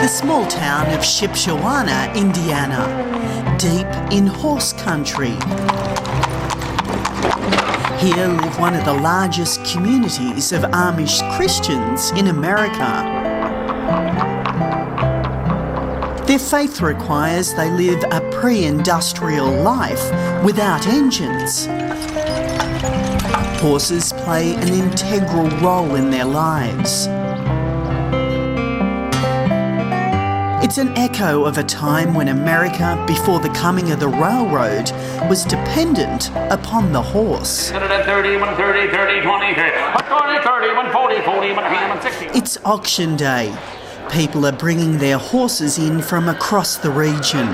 the small town of Shipshewana, Indiana, deep in horse country. Here live one of the largest communities of Amish Christians in America. Their faith requires they live a pre-industrial life without engines. Horses play an integral role in their lives. It's an echo of a time when America, before the coming of the railroad, was dependent upon the horse. 130, 130, 30, 20, 30, 140, 40, 160. It's auction day. People are bringing their horses in from across the region.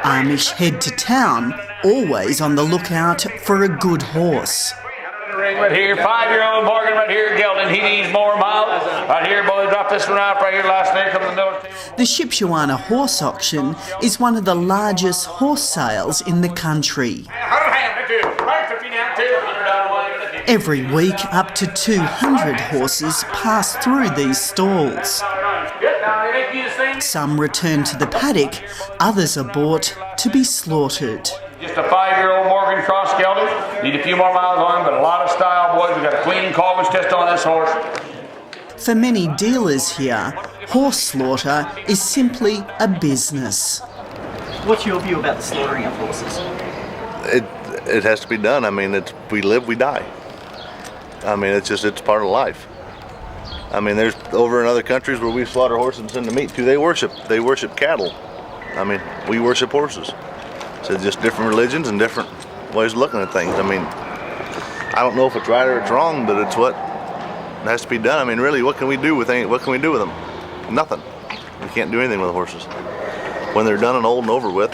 Amish head to town, always on the lookout for a good horse. Right here, 5-year-old Morgan right here, gelding. He needs more miles. Right here, boy, drop this one out right here last night. Come to the door. The Shipshewana horse auction is one of the largest horse sales in the country. Every week, up to 200 horses pass through these stalls. Some return to the paddock, others are bought to be slaughtered. Just a 5-year-old Morgan cross gelding. Need a few more miles on him, but a lot of style, boys. We've got a clean calvage test on this horse. For many dealers here, horse slaughter is simply a business. What's your view about the slaughtering of horses? It has to be done. I mean, we live, we die. I mean, it's part of life. I mean, there's over in other countries where we slaughter horses and send the meat to. They worship cattle. I mean, we worship horses. So just different religions and different ways of looking at things. I mean, I don't know if it's right or it's wrong, but it's what has to be done. I mean, really, what can we do with them? Nothing. We can't do anything with horses. When they're done and old and over with.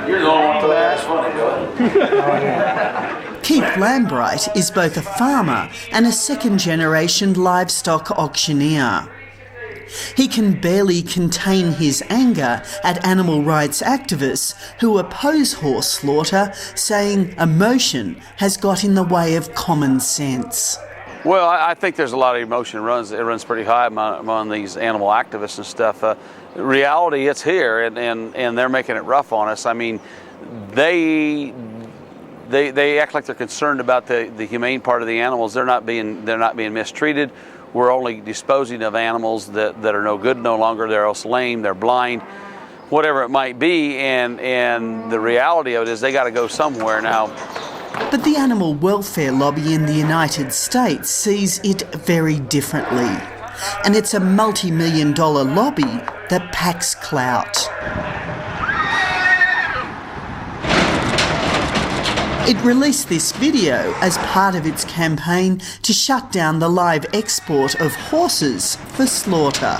You're the only one for that. That's funny, Keith Lambright is both a farmer and a second-generation livestock auctioneer. He can barely contain his anger at animal rights activists who oppose horse slaughter, saying emotion has got in the way of common sense. Well, I think there's a lot of emotion. It runs pretty high among these animal activists and stuff. Reality, it's here, and they're making it rough on us. I mean, they act like they're concerned about the humane part of the animals. They're not being mistreated. We're only disposing of animals that are no good no longer. They're else lame, they're blind, whatever it might be. And the reality of it is they got to go somewhere now. But the animal welfare lobby in the United States sees it very differently. And it's a multi-million-dollar lobby that packs clout. It released this video as part of its campaign to shut down the live export of horses for slaughter.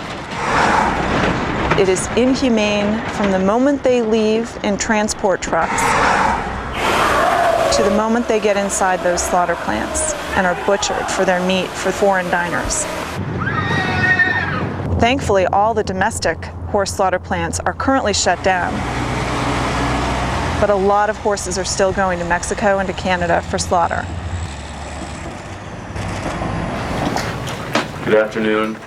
It is inhumane from the moment they leave in transport trucks to the moment they get inside those slaughter plants and are butchered for their meat for foreign diners. Thankfully, all the domestic horse slaughter plants are currently shut down. But a lot of horses are still going to Mexico and to Canada for slaughter. Good afternoon.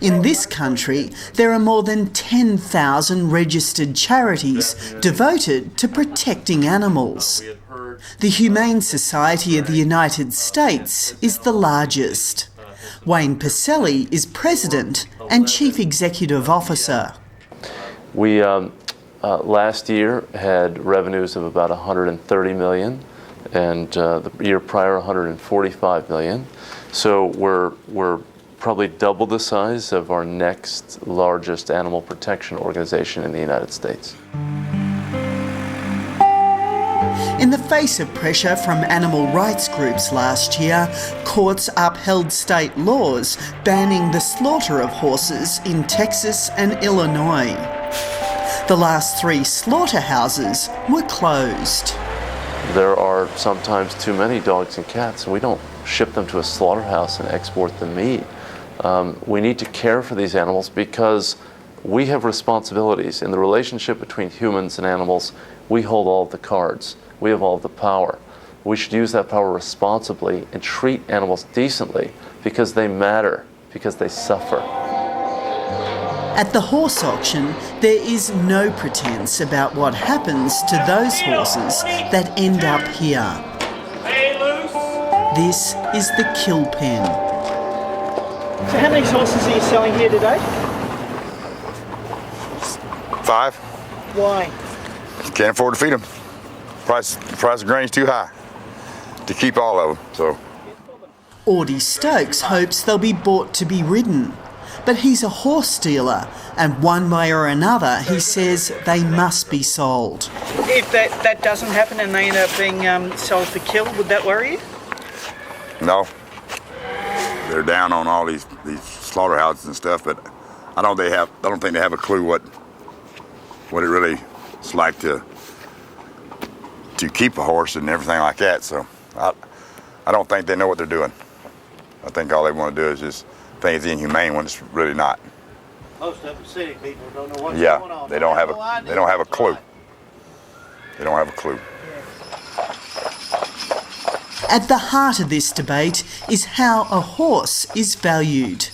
In this country, there are more than 10,000 registered charities devoted to protecting animals. The Humane Society of the United States is the largest. Wayne Pacelle is president and chief executive officer. We last year had revenues of about $130 million, and the year prior $145 million. So we're probably double the size of our next largest animal protection organization in the United States. In the face of pressure from animal rights groups last year, courts upheld state laws banning the slaughter of horses in Texas and Illinois. The last 3 slaughterhouses were closed. There are sometimes too many dogs and cats, and we don't ship them to a slaughterhouse and export the meat. We need to care for these animals because we have responsibilities. In the relationship between humans and animals, we hold all of the cards. We have all of the power. We should use that power responsibly and treat animals decently because they matter, because they suffer. At the horse auction, there is no pretense about what happens to those horses that end up here. This is the kill pen. So how many horses are you selling here today? 5. Why? Can't afford to feed them. The price of grain's too high to keep all of them. So, Audie Stokes hopes they'll be bought to be ridden. But he's a horse dealer, and one way or another, he says they must be sold. If that doesn't happen and they end up being sold for kill, would that worry you? no, they're down on all these slaughterhouses and stuff, but I don't think they have a clue what it really is like to keep a horse and everything like that. So I don't think they know what they're doing. I think all they want to do is just think it's inhumane when it's really not. Most of the city people don't know what's going on. They don't have a clue. They don't have a clue. At the heart of this debate is how a horse is valued,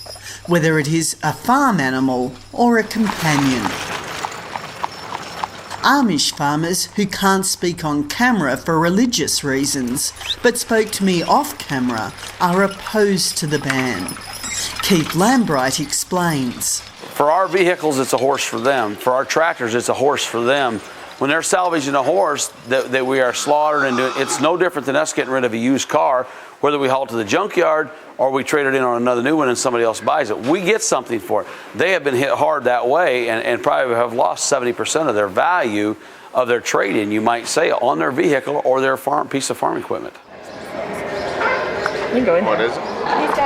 whether it is a farm animal or a companion. Amish farmers who can't speak on camera for religious reasons, but spoke to me off camera, are opposed to the ban. Keith Lambright explains. For our vehicles, it's a horse for them. For our tractors, it's a horse for them. When they're salvaging a horse that we are slaughtered and doing, it's no different than us getting rid of a used car, whether we haul it to the junkyard or we trade it in on another new one and somebody else buys it. We get something for it. They have been hit hard that way and probably have lost 70% of their value of their trade-in, you might say, on their vehicle or their piece of farm equipment. What is it?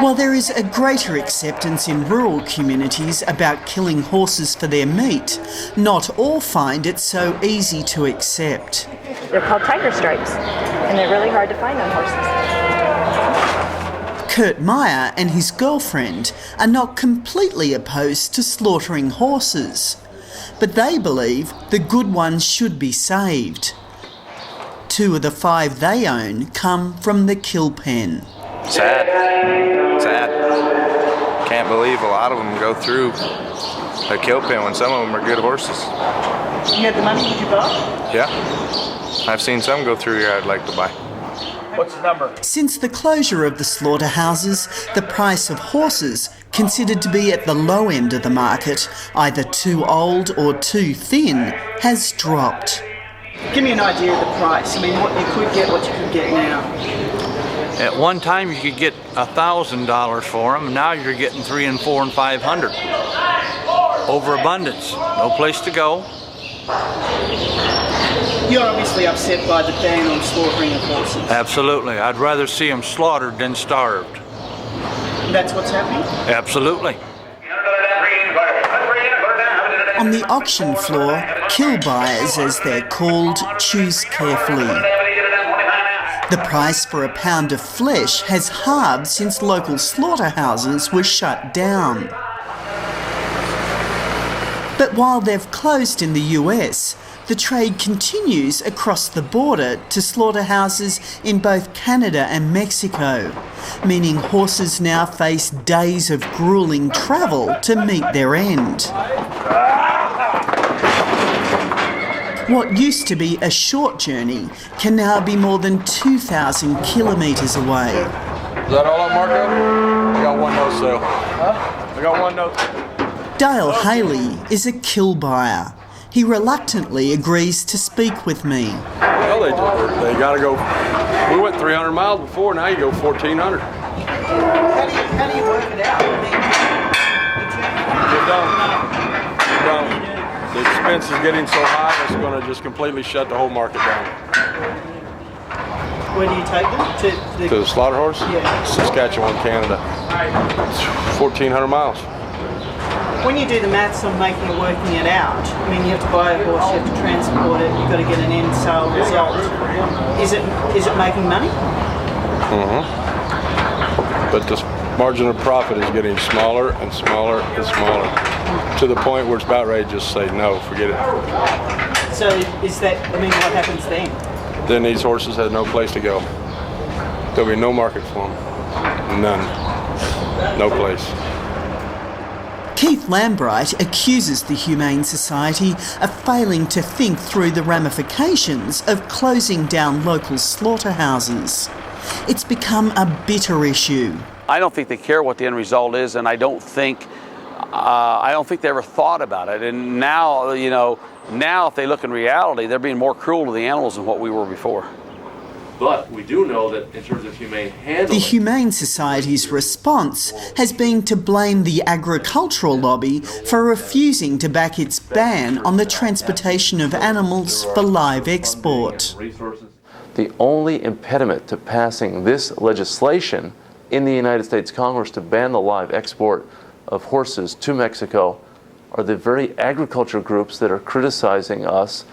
While there is a greater acceptance in rural communities about killing horses for their meat, not all find it so easy to accept. They're called tiger stripes, and they're really hard to find on horses. Kurt Meyer and his girlfriend are not completely opposed to slaughtering horses, but they believe the good ones should be saved. 2 of the 5 they own come from the kill pen. Sad. Can't believe a lot of them go through a kill pen when some of them are good horses. You had the money, did you buy? Yeah. I've seen some go through here I'd like to buy. What's the number? Since the closure of the slaughterhouses, the price of horses, considered to be at the low end of the market, either too old or too thin, has dropped. Give me an idea of the price. I mean, what you could get, what you could get now. At one time you could get $1,000 for them, and now you're getting $300 and $400 and $500. Overabundance, no place to go. You're obviously upset by the ban on slaughtering of horses. Absolutely, I'd rather see them slaughtered than starved. That's what's happening? Absolutely. On the auction floor, kill buyers, as they're called, choose carefully. The price for a pound of flesh has halved since local slaughterhouses were shut down. But while they've closed in the US, the trade continues across the border to slaughterhouses in both Canada and Mexico, meaning horses now face days of grueling travel to meet their end. What used to be a short journey can now be more than 2,000 kilometres away. Is that all up, Marco? I got one no sale. Huh? I got one no. Dale Haley is a kill buyer. He reluctantly agrees to speak with me. Well, they got to go. We went 300 miles before, now you go 1,400. How do you work it out? You don't. The expense is getting so high, it's going to just completely shut the whole market down. Where do you take them? To the slaughterhouse? Yeah. Saskatchewan, Canada. It's 1,400 miles. When you do the maths on working it out, I mean, you have to buy a horse, you have to transport it, you've got to get an end sale result. Is it making money? Mm-hmm. But the margin of profit is getting smaller and smaller and smaller, to the point where it's about ready to just say no, forget it. So is that, I mean, what happens then? then these horses have no place to go. There'll be no market for them. None. No place. Keith Lambright accuses the Humane Society of failing to think through the ramifications of closing down local slaughterhouses. It's become a bitter issue. I don't think they care what the end result is, and I don't think they ever thought about it. And now, now if they look in reality, they're being more cruel to the animals than what we were before. But we do know that in terms of humane handling... The Humane Society's response has been to blame the agricultural lobby for refusing to back its ban on the transportation of animals for live export. The only impediment to passing this legislation in the United States Congress to ban the live export of horses to Mexico are the very agriculture groups that are criticizing us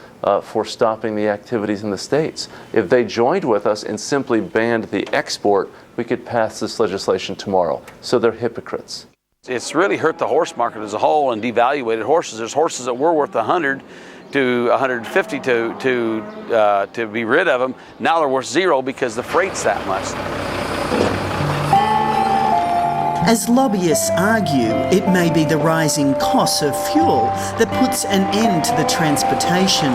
for stopping the activities in the States. If they joined with us and simply banned the export, we could pass this legislation tomorrow. So they're hypocrites. It's really hurt the horse market as a whole and devaluated horses. There's horses that were worth 100 to 150 to be rid of them. Now they're worth zero because the freight's that much. As lobbyists argue, it may be the rising cost of fuel that puts an end to the transportation.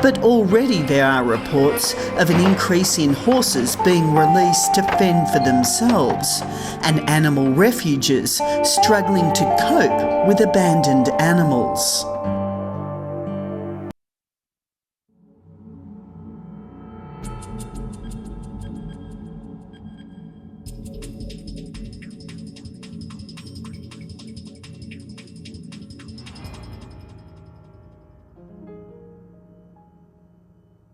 But already there are reports of an increase in horses being released to fend for themselves, and animal refuges struggling to cope with abandoned animals.